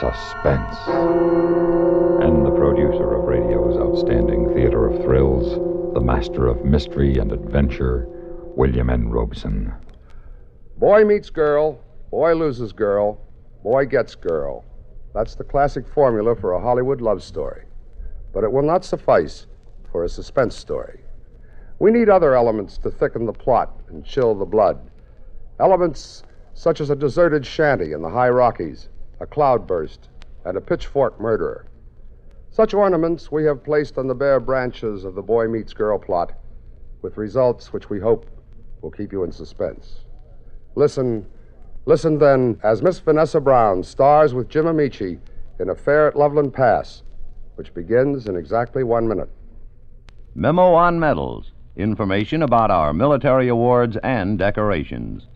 Suspense. And the producer of radio's outstanding theater of thrills, the master of mystery and adventure, William N. Robeson. Boy meets girl, boy loses girl, boy gets girl. That's the classic formula for a Hollywood love story. But it will not suffice for a suspense story. We need other elements to thicken the plot and chill the blood. Elements such as a deserted shanty in the high Rockies, a cloudburst, and a pitchfork murderer. Such ornaments we have placed on the bare branches of the boy meets girl plot, with results which we hope will keep you in suspense. Listen then, as Miss Vanessa Brown stars with Jim Amici in Affair at Loveland Pass, which begins in exactly 1 minute. Memo on medals. Information about our military awards and decorations.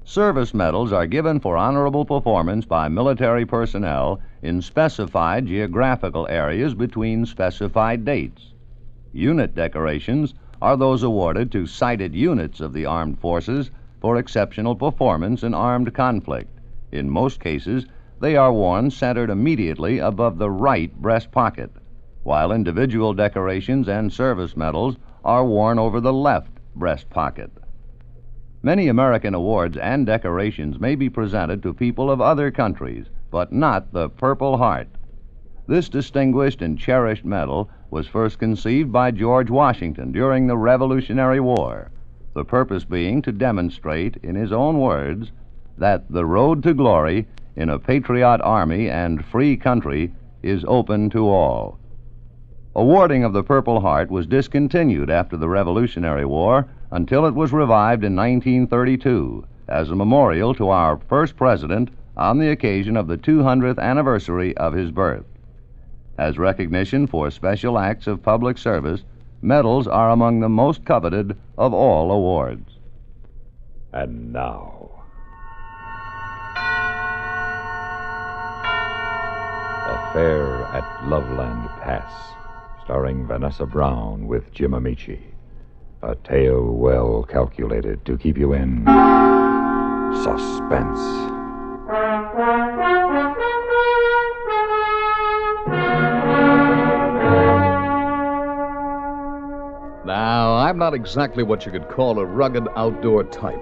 Service medals are given for honorable performance by military personnel in specified geographical areas between specified dates. Unit decorations are those awarded to cited units of the armed forces for exceptional performance in armed conflict. In most cases, they are worn centered immediately above the right breast pocket, while individual decorations and service medals are worn over the left breast pocket. Many American awards and decorations may be presented to people of other countries, but not the Purple Heart. This distinguished and cherished medal was first conceived by George Washington during the Revolutionary War, the purpose being to demonstrate, in his own words, that the road to glory in a patriot army and free country is open to all. Awarding of the Purple Heart was discontinued after the Revolutionary War until it was revived in 1932 as a memorial to our first president on the occasion of the 200th anniversary of his birth. As recognition for special acts of public service, medals are among the most coveted of all awards. And now, Affair at Loveland Pass, starring Vanessa Brown with Jim Amici. A tale well calculated to keep you in suspense. Now, I'm not exactly what you could call a rugged outdoor type.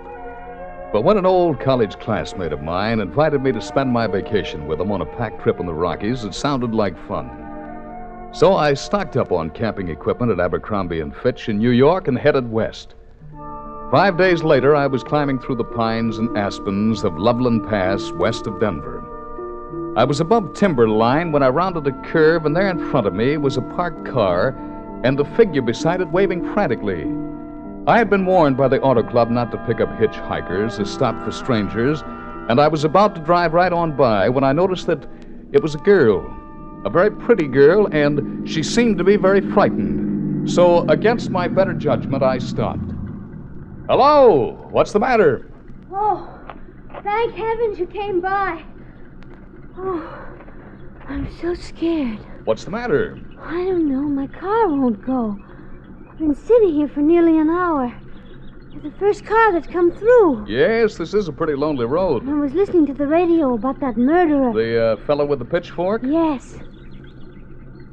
But when an old college classmate of mine invited me to spend my vacation with him on a packed trip in the Rockies, it sounded like fun. So I stocked up on camping equipment at Abercrombie & Fitch in New York and headed west. 5 days later, I was climbing through the pines and aspens of Loveland Pass west of Denver. I was above timberline when I rounded a curve, and there in front of me was a parked car and the figure beside it waving frantically. I had been warned by the auto club not to pick up hitchhikers or stop for strangers, and I was about to drive right on by when I noticed that it was a girl. A very pretty girl, and she seemed to be very frightened. So, against my better judgment, I stopped. Hello! What's the matter? Oh, thank heavens you came by. Oh, I'm so scared. What's the matter? I don't know. My car won't go. I've been sitting here for nearly an hour. You're the first car that's come through. Yes, this is a pretty lonely road. I was listening to the radio about that murderer. The fellow with the pitchfork? Yes.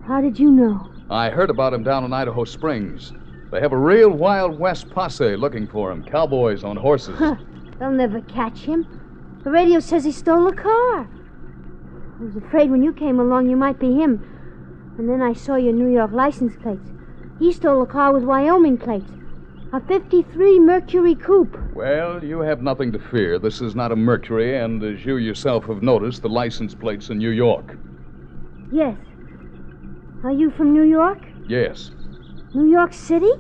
How did you know? I heard about him down in Idaho Springs. They have a real Wild West posse looking for him. Cowboys on horses. Huh. They'll never catch him. The radio says he stole a car. I was afraid when you came along you might be him. And then I saw your New York license plates. He stole a car with Wyoming plates. A 53 Mercury coupe. Well, you have nothing to fear. This is not a Mercury, and as you yourself have noticed, the license plate's in New York. Yes. Are you from New York? Yes. New York City?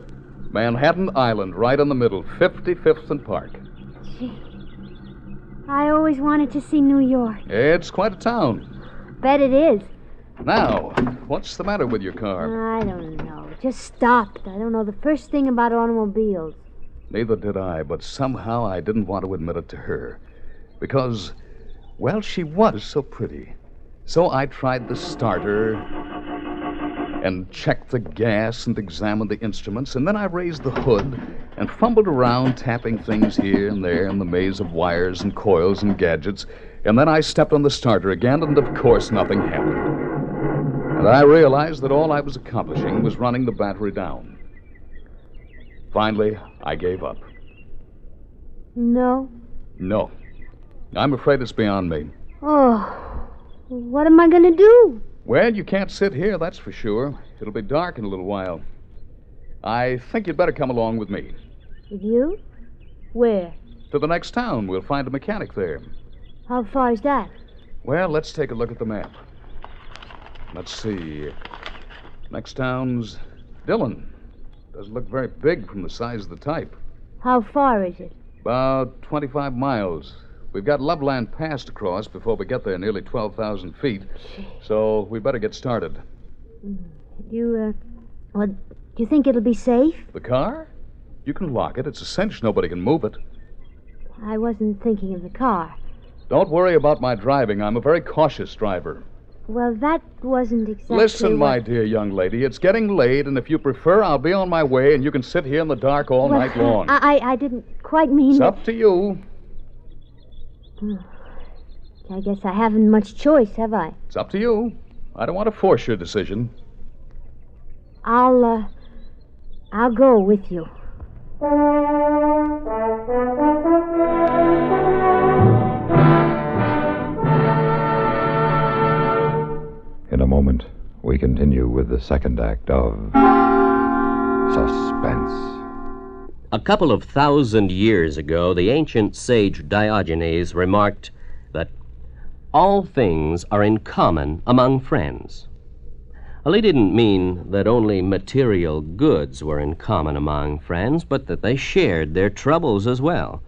Manhattan Island, right in the middle, 55th and Park. Gee. I always wanted to see New York. It's quite a town. Bet it is. Now, what's the matter with your car? I don't know. It just stopped. I don't know the first thing about automobiles. Neither did I, but somehow I didn't want to admit it to her. Because, well, she was so pretty. So I tried the starter and checked the gas and examined the instruments, and then I raised the hood and fumbled around, tapping things here and there in the maze of wires and coils and gadgets, and then I stepped on the starter again, and of course nothing happened. And I realized that all I was accomplishing was running the battery down. Finally, I gave up. No? No. I'm afraid it's beyond me. Oh, what am I going to do? Well, you can't sit here, that's for sure. It'll be dark in a little while. I think you'd better come along with me. With you? Where? To the next town. We'll find a mechanic there. How far is that? Well, let's take a look at the map. Let's see. Next town's Dillon. Doesn't look very big from the size of the type. How far is it? About 25 miles. We've got Loveland Pass to cross before we get there, nearly 12,000 feet. So we better get started. Do you think it'll be safe? The car? You can lock it. It's a cinch nobody can move it. I wasn't thinking of the car. Don't worry about my driving. I'm a very cautious driver. Well, that wasn't exactly Listen, my dear young lady, it's getting late, and if you prefer, I'll be on my way, and you can sit here in the dark all night long. I didn't quite mean It's that. up to you. I guess I haven't much choice, have I? It's up to you. I don't want to force your decision. I'll go with you. In a moment, we continue with the second act of Suspense. A couple of 1,000 years ago, the ancient sage Diogenes remarked that all things are in common among friends. Well, he didn't mean that only material goods were in common among friends, but that they shared their troubles as well.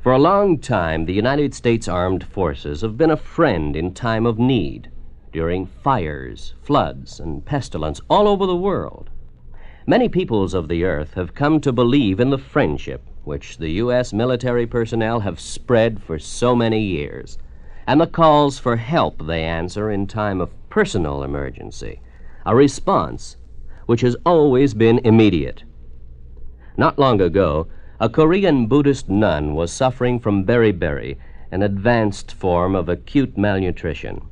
For a long time, the United States Armed Forces have been a friend in time of need, during fires, floods, and pestilence all over the world. Many peoples of the earth have come to believe in the friendship which the U.S. military personnel have spread for so many years, and the calls for help they answer in time of personal emergency, a response which has always been immediate. Not long ago, a Korean Buddhist nun was suffering from beriberi, an advanced form of acute malnutrition.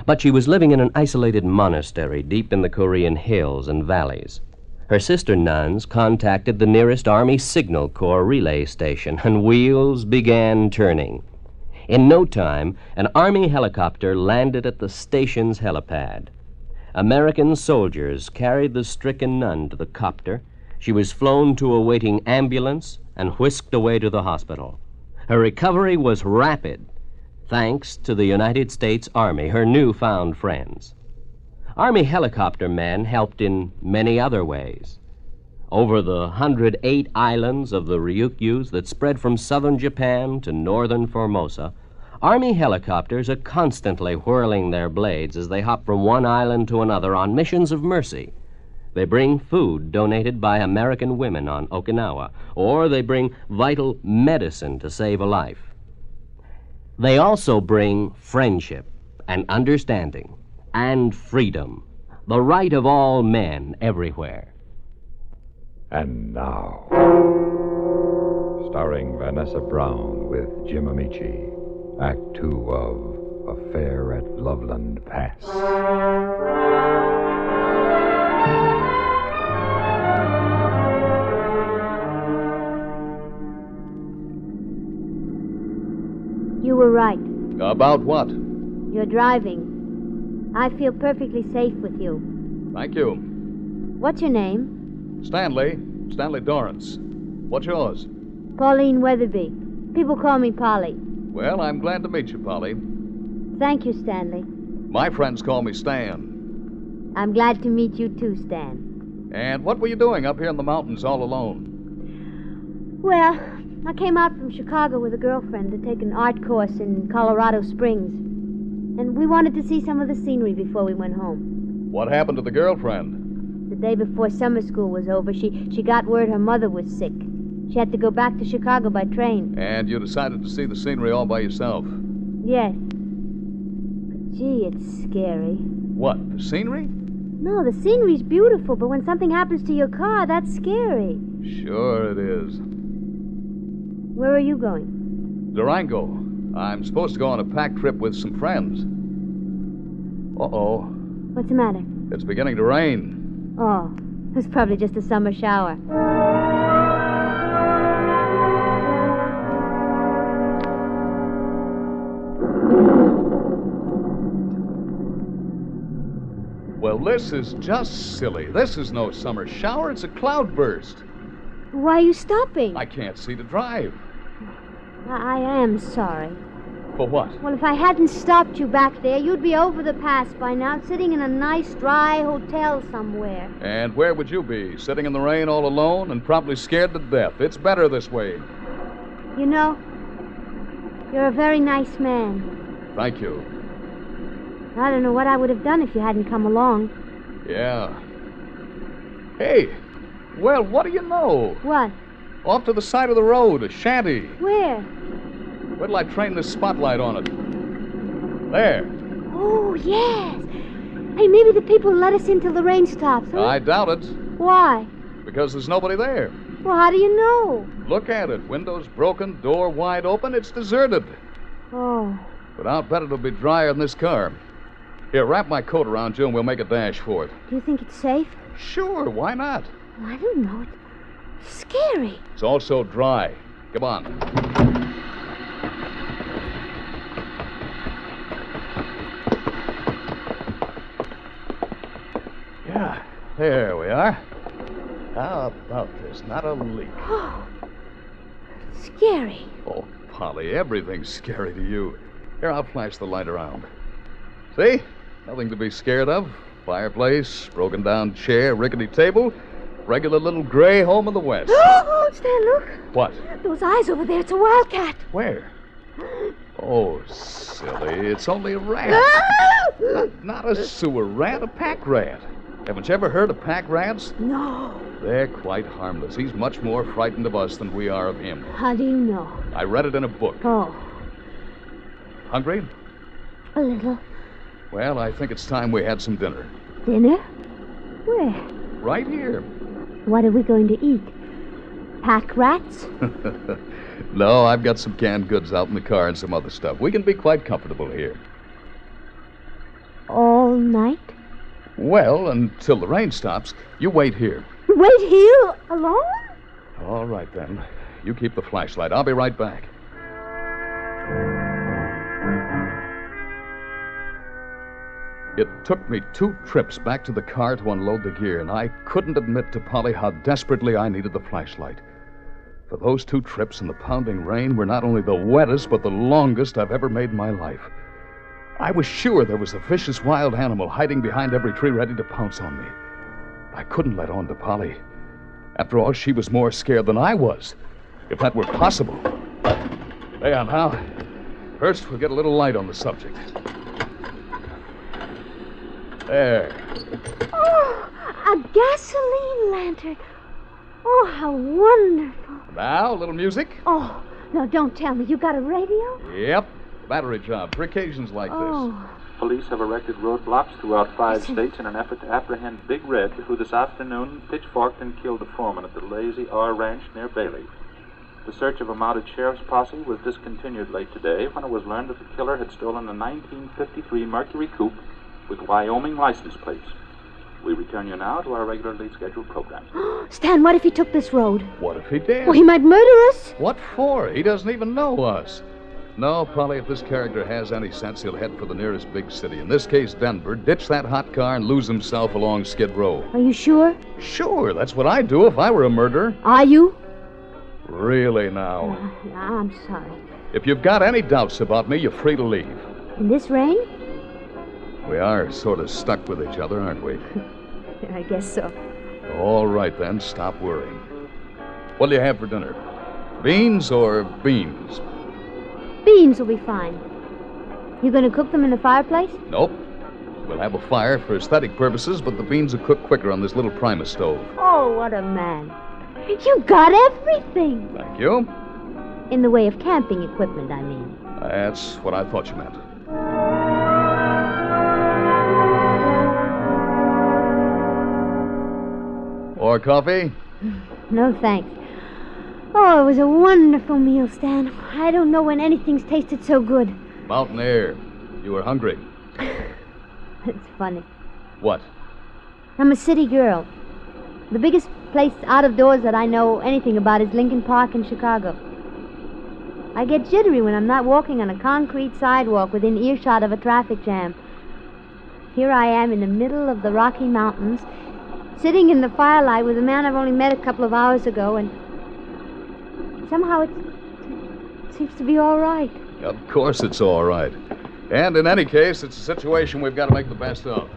But she was living in an isolated monastery deep in the Korean hills and valleys. Her sister nuns contacted the nearest Army Signal Corps relay station, and wheels began turning. In no time, an Army helicopter landed at the station's helipad. American soldiers carried the stricken nun to the copter. She was flown to a waiting ambulance and whisked away to the hospital. Her recovery was rapid, thanks to the United States Army, her newfound friends. Army helicopter men helped in many other ways. Over the 108 islands of the Ryukyus that spread from southern Japan to northern Formosa, Army helicopters are constantly whirling their blades as they hop from one island to another on missions of mercy. They bring food donated by American women on Okinawa, or they bring vital medicine to save a life. They also bring friendship and understanding and freedom, the right of all men everywhere. And now, starring Vanessa Brown with Jim Amici, Act 2 of Affair at Loveland Pass. You were right. About what? You're driving. I feel perfectly safe with you. Thank you. What's your name? Stanley Dorrance. What's yours? Pauline Weatherby. People call me Polly. Well, I'm glad to meet you, Polly. Thank you, Stanley. My friends call me Stan. I'm glad to meet you too, Stan. And what were you doing up here in the mountains all alone? Well, I came out from Chicago with a girlfriend to take an art course in Colorado Springs. And we wanted to see some of the scenery before we went home. What happened to the girlfriend? The day before summer school was over, she got word her mother was sick. She had to go back to Chicago by train. And you decided to see the scenery all by yourself? Yes. But gee, it's scary. What, the scenery? No, the scenery's beautiful, but when something happens to your car, that's scary. Sure it is. Where are you going? Durango. I'm supposed to go on a pack trip with some friends. Uh-oh. What's the matter? It's beginning to rain. Oh, it's probably just a summer shower. Well, this is just silly. This is no summer shower. It's a cloudburst. Why are you stopping? I can't see to drive. I am sorry. For what? Well, if I hadn't stopped you back there, you'd be over the pass by now, sitting in a nice, dry hotel somewhere. And where would you be? Sitting in the rain all alone and probably scared to death. It's better this way. You know, you're a very nice man. Thank you. I don't know what I would have done if you hadn't come along. Yeah. Hey, well, what do you know? What? Off to the side of the road, a shanty. Where? Wait till I train this spotlight on it. There. Oh, yes. Hey, maybe the people will let us in till the rain stops, huh? I doubt it, Why? because there's nobody there. Well, how do you know? Look at it. Windows broken, door wide open. It's deserted. Oh. But I'll bet it'll be drier in this car. Here, wrap my coat around you and we'll make a dash for it. Do you think it's safe? Sure, why not? Well, I don't know. It's scary. It's also dry. Come on. Yeah, there we are. How about this? Not a leak. Oh. Scary. Oh, Polly, everything's scary to you. Here, I'll flash the light around. See? Nothing to be scared of. Fireplace, broken down chair, rickety table. Regular little gray home of the West. Oh, Stan, look. What? Those eyes over there. It's a wildcat. Where? Oh, silly. It's only a rat. Not a sewer rat, a pack rat. Haven't you ever heard of pack rats? No. They're quite harmless. He's much more frightened of us than we are of him. How do you know? I read it in a book. Oh, Hungry? a little. Well, I think it's time we had some dinner. Dinner? Where? Right here. What are we going to eat? Pack rats? No, I've got some canned goods out in the car and some other stuff. We can be quite comfortable here. All night? Well, until the rain stops, you wait here. Wait here alone? All right, then. You keep the flashlight. I'll be right back. It took me 2 trips back to the car to unload the gear, and I couldn't admit to Polly how desperately I needed the flashlight. For those 2 trips in the pounding rain were not only the wettest, but the longest I've ever made in my life. I was sure there was a vicious wild animal hiding behind every tree ready to pounce on me. I couldn't let on to Polly. After all, she was more scared than I was, if that were possible. There now. First, we'll get a little light on the subject. There. Oh, a gasoline lantern. Oh, how wonderful. Now, a little music. Oh, no, don't tell me. You got a radio? Yep. Battery job for occasions like Oh. this. Police have erected roadblocks throughout 5 states in an effort to apprehend Big Red, who this afternoon pitchforked and killed the foreman at the Lazy R Ranch near Bailey. The search of a mounted sheriff's posse was discontinued late today when it was learned that the killer had stolen a 1953 Mercury coupe with Wyoming license plates. We return you now to our regularly scheduled program. Stan, what if he took this road? What if he did? Well, he might murder us. What for? He doesn't even know us. No, Polly, if this character has any sense, he'll head for the nearest big city. In this case, Denver, ditch that hot car and lose himself along Skid Row. Are you sure? Sure, that's what I'd do if I were a murderer. Are you? Really now. I'm sorry. If you've got any doubts about me, you're free to leave. In this rain? We are sort of stuck with each other, aren't we? I guess so. All right, then, stop worrying. What'll you have for dinner? Beans or beans? Beans will be fine. You going to cook them in the fireplace? Nope. We'll have a fire for aesthetic purposes, but the beans will cook quicker on this little Primus stove. Oh, what a man. You got everything. Thank you. In the way of camping equipment, I mean. That's what I thought you meant. Or coffee? No, thanks. Oh, it was a wonderful meal, Stan. I don't know when anything's tasted so good. Mountain air. You were hungry. It's funny. What? I'm a city girl. The biggest place out of doors that I know anything about is Lincoln Park in Chicago. I get jittery when I'm not walking on a concrete sidewalk within earshot of a traffic jam. Here I am in the middle of the Rocky Mountains, sitting in the firelight with a man I've only met a couple of hours ago, and somehow it seems to be all right. Of course it's all right. And in any case, it's a situation we've got to make the best of.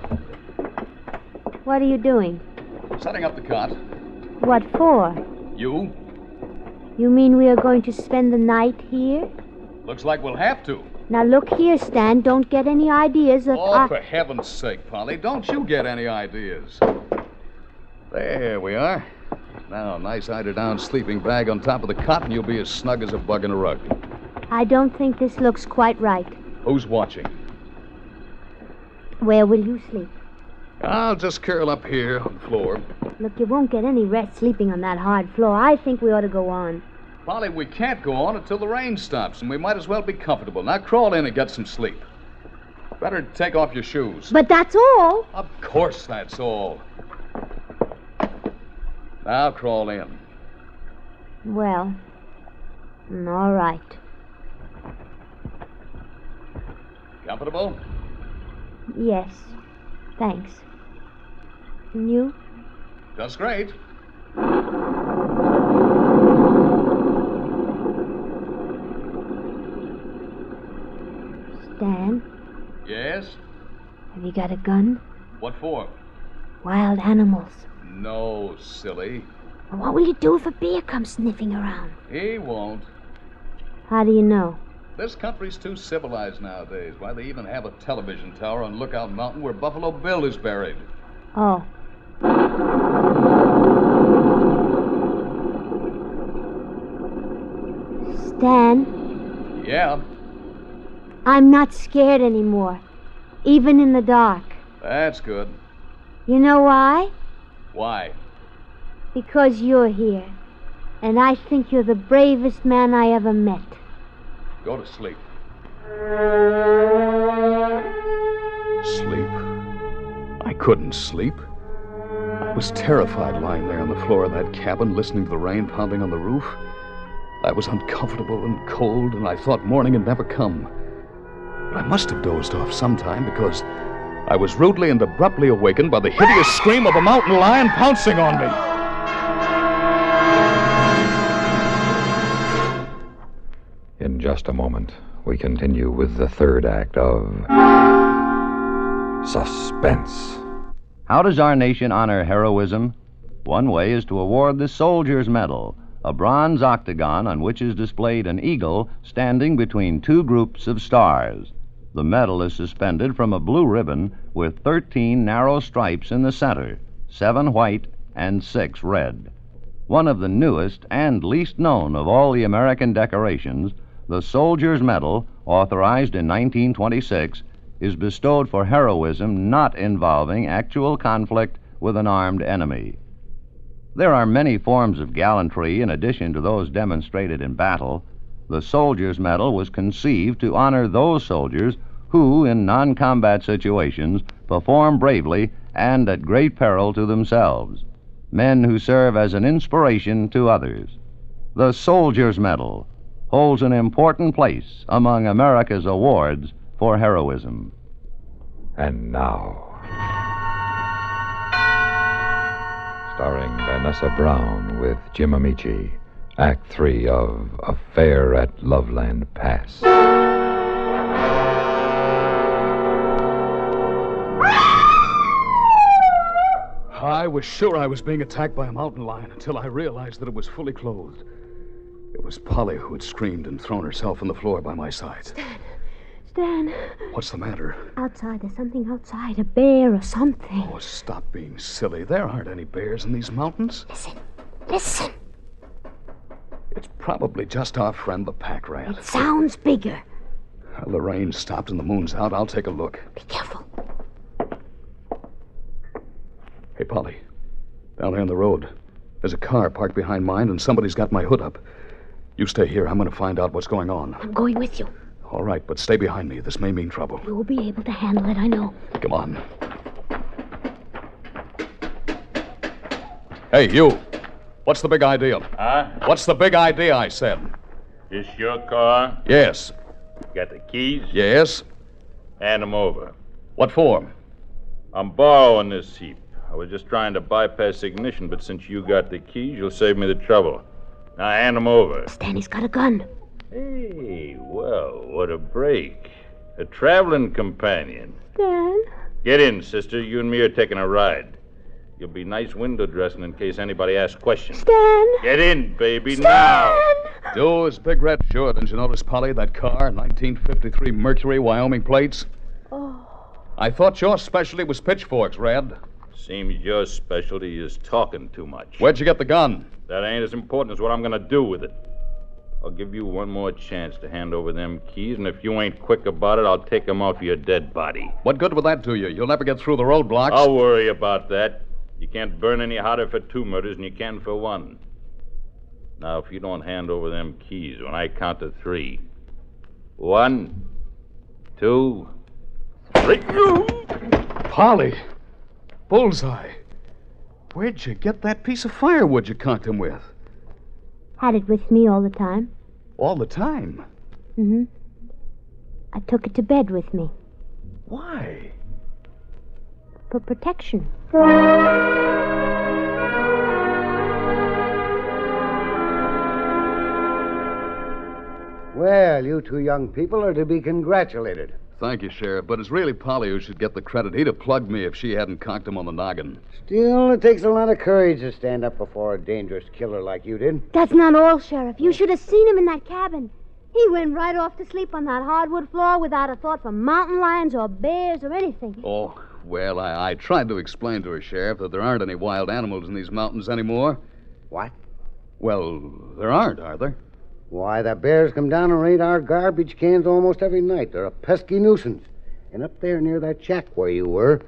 What are you doing? Setting up the cot. What for? You? You mean we are going to spend the night here? Looks like we'll have to. Now look here, Stan. Don't get any ideas that Oh, for heaven's sake, Polly. Don't you get any ideas. There we are. Now, nice eider-down sleeping bag on top of the cot, and you'll be as snug as a bug in a rug. I don't think this looks quite right. Who's watching? Where will you sleep? I'll just curl up here on the floor. Look, you won't get any rest sleeping on that hard floor. I think we ought to go on. Polly, we can't go on until the rain stops, and we might as well be comfortable. Now crawl in and get some sleep. Better take off your shoes. But that's all. Of course that's all. Now crawl in. Well, all right. Comfortable? Yes, thanks. And you? Just great. Stan, Yes? have you got a gun? What for? Wild animals. No, silly. What will you do if a bear comes sniffing around? He won't. How do you know? This country's too civilized nowadays. Why, they even have a television tower on Lookout Mountain where Buffalo Bill is buried. Oh. Stan, Yeah, I'm not scared anymore, even in the dark. that's good. You know why? Why? Because you're here, and I think you're the bravest man I ever met. Go to sleep. Sleep? I couldn't sleep. I was terrified lying there on the floor of that cabin, listening to the rain pounding on the roof. I was uncomfortable and cold, and I thought morning had never come. But I must have dozed off sometime, because I was rudely and abruptly awakened by the hideous scream of a mountain lion pouncing on me. In just a moment, we continue with the third act of Suspense. How does our nation honor heroism? One way is to award the Soldier's Medal, a bronze octagon on which is displayed an eagle standing between two groups of stars. The medal is suspended from a blue ribbon with 13 narrow stripes in the center, 7 white and 6 red. One of the newest and least known of all the American decorations, the Soldier's Medal, authorized in 1926, is bestowed for heroism not involving actual conflict with an armed enemy. There are many forms of gallantry in addition to those demonstrated in battle. The Soldier's Medal was conceived to honor those soldiers who, in non-combat situations, perform bravely and at great peril to themselves, men who serve as an inspiration to others. The Soldier's Medal holds an important place among America's awards for heroism. And now, starring Vanessa Brown with Jim Amici, Act 3 of Affair at Loveland Pass. I was sure I was being attacked by a mountain lion until I realized that it was fully clothed. It was Polly who had screamed and thrown herself on the floor by my side. Stan. What's the matter? Outside, there's something outside. A bear or something. Oh, stop being silly. There aren't any bears in these mountains. Listen. It's probably just our friend the pack rat. It sounds bigger. Well, the rain stopped and the moon's out. I'll take a look. Be careful. Hey, Polly. Down there on the road. There's a car parked behind mine, and somebody's got my hood up. You stay here. I'm going to find out what's going on. I'm going with you. All right, but stay behind me. This may mean trouble. You'll be able to handle it, I know. Come on. Hey, you. What's the big idea? Huh? What's the big idea, I said? This your car? Yes. Got the keys? Yes? Hand them over. What for? I'm borrowing this heap. I was just trying to bypass ignition, but since you got the keys, you'll save me the trouble. Now hand them over. Stanley's got a gun. Hey, well, what a break. A traveling companion. Stan? Get in, sister. You and me are taking a ride. You'll be nice window dressing in case anybody asks questions. Stan! Get in, baby, Stan! now! Do is Big Red. Sure, didn't you notice, Polly, that car, 1953 Mercury, Wyoming plates? Oh. I thought your specialty was pitchforks, Red. Seems your specialty is talking too much. Where'd you get the gun? That ain't as important as what I'm going to do with it. I'll give you one more chance to hand over them keys, and if you ain't quick about it, I'll take them out for your dead body. What good would that do you? You'll never get through the roadblocks. I'll worry about that. You can't burn any hotter for 2 murders than you can for 1. Now, if you don't hand over them keys when I count to 3. 1, 2, 3. Polly. Bullseye. Where'd you get that piece of firewood you conked him with? Had it with me all the time. All the time? Mm-hmm. I took it to bed with me. Why? For protection. Well, you two young people are to be congratulated. Thank you, Sheriff, but it's really Polly who should get the credit. He'd have plugged me if she hadn't conked him on the noggin. Still, it takes a lot of courage to stand up before a dangerous killer like you did. That's not all, Sheriff. You should have seen him in that cabin. He went right off to sleep on that hardwood floor without a thought for mountain lions or bears or anything. Oh, well, I tried to explain to her, Sheriff, that there aren't any wild animals in these mountains anymore. What? Well, there aren't, are there? Why, the bears come down and raid our garbage cans almost every night. They're a pesky nuisance. And up there near that shack where you were,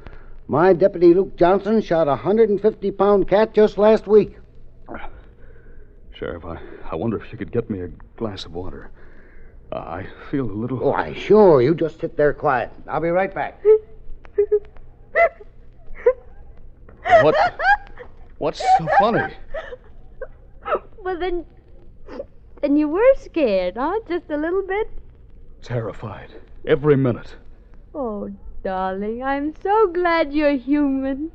my deputy Luke Johnson shot a 150-pound cat just last week. Sheriff, I wonder if you could get me a glass of water. I feel a little... Why, sure. You just sit there quiet. I'll be right back. What's so funny? Well, then you were scared, huh? Just a little bit? Terrified. Every minute. Oh, darling, I'm so glad you're human.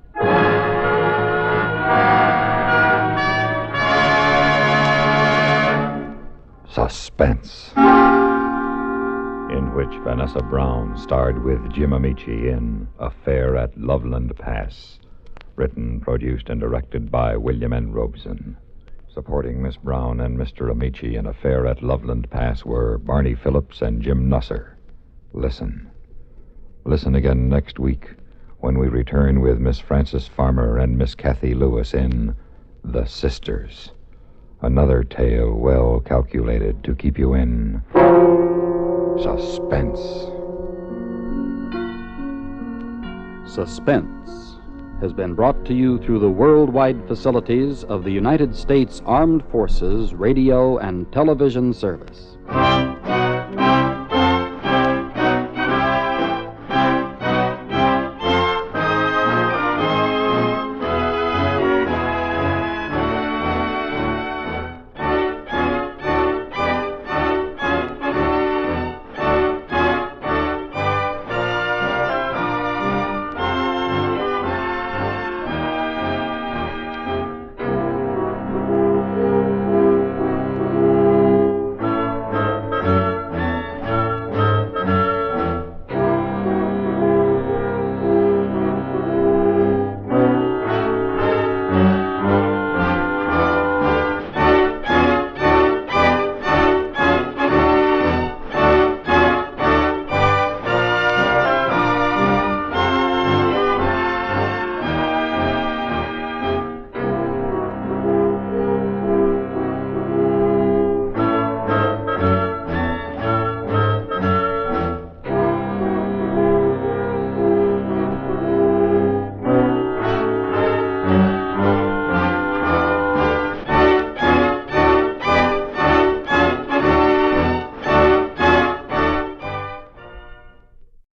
Suspense, in which Vanessa Brown starred with Jim Amici in Affair at Loveland Pass, written, produced, and directed by William N. Robeson. Supporting Miss Brown and Mr. Amici in Affair at Loveland Pass were Barney Phillips and Jim Nusser. Listen. Listen again next week when we return with Miss Frances Farmer and Miss Kathy Lewis in The Sisters. Another tale well calculated to keep you in suspense. Suspense has been brought to you through the worldwide facilities of the United States Armed Forces Radio and Television Service.